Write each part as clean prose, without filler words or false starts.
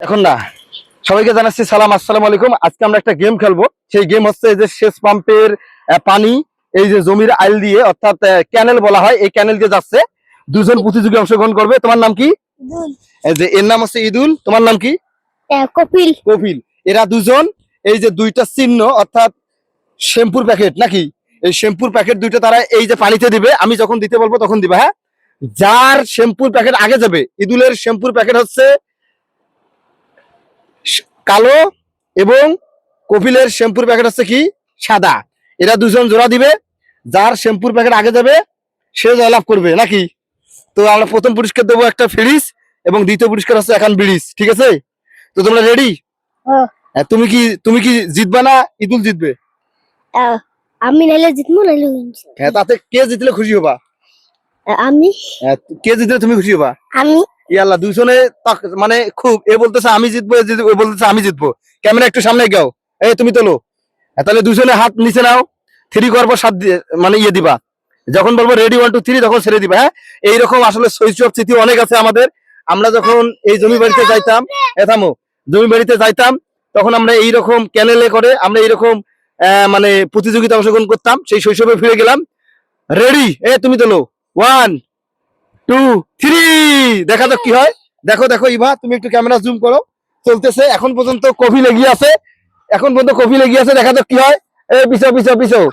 এখন না সবাইকে জানাচ্ছি সালাম, আসসালামু আলাইকুম। আজকে আমরা একটা গেম খেলবো। সেই গেম হচ্ছে এই যে সেচ পাম্পের পানি এই যে জমির আইল দিয়ে, অর্থাৎ ক্যানেল বলা হয়, এই ক্যানেল দিয়ে যাচ্ছে। দুজন প্রতিযোগী অংশগ্রহণ করবে। তোমার নাম কি? এই যে এর নাম হচ্ছে ইদুল, তোমার নাম কি? কপিল। কপিল। এরা দুজন এই যে দুইটা চিহ্ন, অর্থাৎ শ্যাম্পুর প্যাকেট নাকি, এই শ্যাম্পুর প্যাকেট দুইটা তারা এই যে পানিতে দিবে। আমি যখন দিতে বলবো তখন দিবে। হ্যাঁ, যার শ্যাম্পুর প্যাকেট আগে যাবে, ইদুলের শ্যাম্পুর প্যাকেট হচ্ছে কালো এবং কপিলের শ্যাম্পুর প্যাকেট হচ্ছে কি সাদা। এরা দুজন জোড়া দিবে, যার শ্যাম্পুর প্যাকেট আগে যাবে সে জয়লাভ করবে নাকি। তো আমরা প্রথম পুরস্কার দেবো একটা ফ্রিজ এবং দ্বিতীয় পুরস্কার হচ্ছে এখন ব্রিজ, ঠিক আছে? তো তোমরা রেডি? তুমি কি জিতবা না ইদুল জিতবে? আমি নাইলে জিতবো, নাইলে হ্যাঁ, তাতে কে জিতলে খুশি হবা? আমি। কে জিতলে তুমি খুশি হবা? আমি। ইয়াল্লা, দুজনে মানে খুব, এ বলতেছে আমি জিতবো, এ বলতেছে আমি জিতবো। ক্যামেরা একটু সামনে গাও, এই তুমি তোলো। তাহলে দুজনে হাত নিচে নাও, 3 করবো, 7 দিয়ে মানে ইয়ে দিবা। যখন বলবো রেডি 1 2 3 তখন ছেড়ে দিবা। হ্যাঁ, এইরকম আসলে শৈশব স্মৃতি অনেক আছে আমাদের। আমরা যখন এই জমি বাড়িতে যাইতাম, থামো, জমি বাড়িতে যাইতাম, তখন আমরা এইরকম ক্যানেলে করে আমরা এইরকম মানে প্রতিযোগিতা অংশগ্রহণ করতাম। সেই শৈশবে ফিরে গেলাম। রেডি, তুমি তোলো, 1 2 3, দেখা যাক কি হয়। দেখো দেখো ইভা, তুমি একটু ক্যামেরা জুম করো। চলতেছে এখন পর্যন্ত, কফি লেগে আছে, এখন পর্যন্ত কফি লেগে আছে। দেখা যাক কি হয়। এই পিছাও পিছাও পিছাও।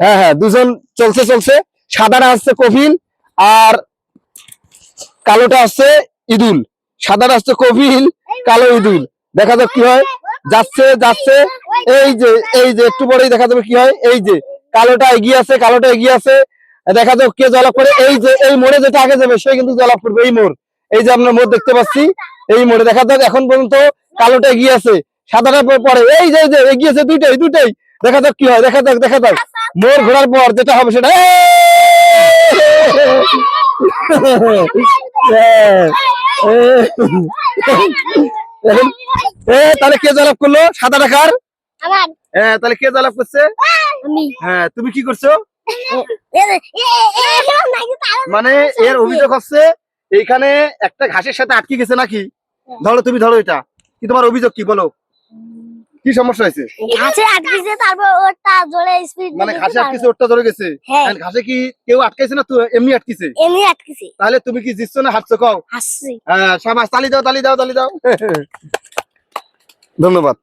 হ্যাঁ হ্যাঁ, দুজন চলছে চলছে। সাদাটা আসছে কফিল আর কালোটা আসছে ইদুল। সাদাটা আসছে কফিল, কালো ইদুল। দেখা যাক কি হয়। যাচ্ছে যাচ্ছে, এই যে একটু পরেই দেখা যাবে কি হয়। এই যে কালোটা এগিয়ে আছে, কালোটা এগিয়ে আছে। দেখা যাক কে জয়লাভ করে। এই যে এই মোড়ে যেটা আগে যাবে সে কিন্তু জয়লাভ করবে। এই মোড়, এই যে আমরা মোড় দেখতে পাচ্ছি, এই মোড়ে দেখা যাক। এখন পর্যন্ত কালোটা এগিয়ে আছে, সাদাটা পরে এই যে এগিয়েছে দুইটাই দুইটাই। দেখা যাক কি হয়, দেখা যাক দেখা যাক। মোড় ঘোরার পর যেটা হবে সেটা তাহলে কে জয়লাভ করলো? সাদা টাকার। হ্যাঁ, তাহলে কে জয়লাভ করছে? হ্যাঁ, তুমি কি করছো? মানে এর অভিযোগ হচ্ছে এইখানে একটা ঘাসের সাথে আটকে গেছে নাকি। ধরো, তুমি ধরো, এটা কি তোমার অভিযোগ? কি বলো, কি সমস্যা হয়েছে? ঘাসে আটকেছে, তারপর ওরটা জোরে স্পিড, মানে ঘাসে আটকেছে, ওরটা ধরে গেছে। ঘাসে কি কেউ আটকাইছে না তো এমনি আটকেছে? এমনি আটকেছে। তাহলে তুমি কি জিতছো না হারছো? কও। হাসছি। হ্যাঁ, শাবাশ, তালি দাও তালি দাও তালি দাও। ধন্যবাদ।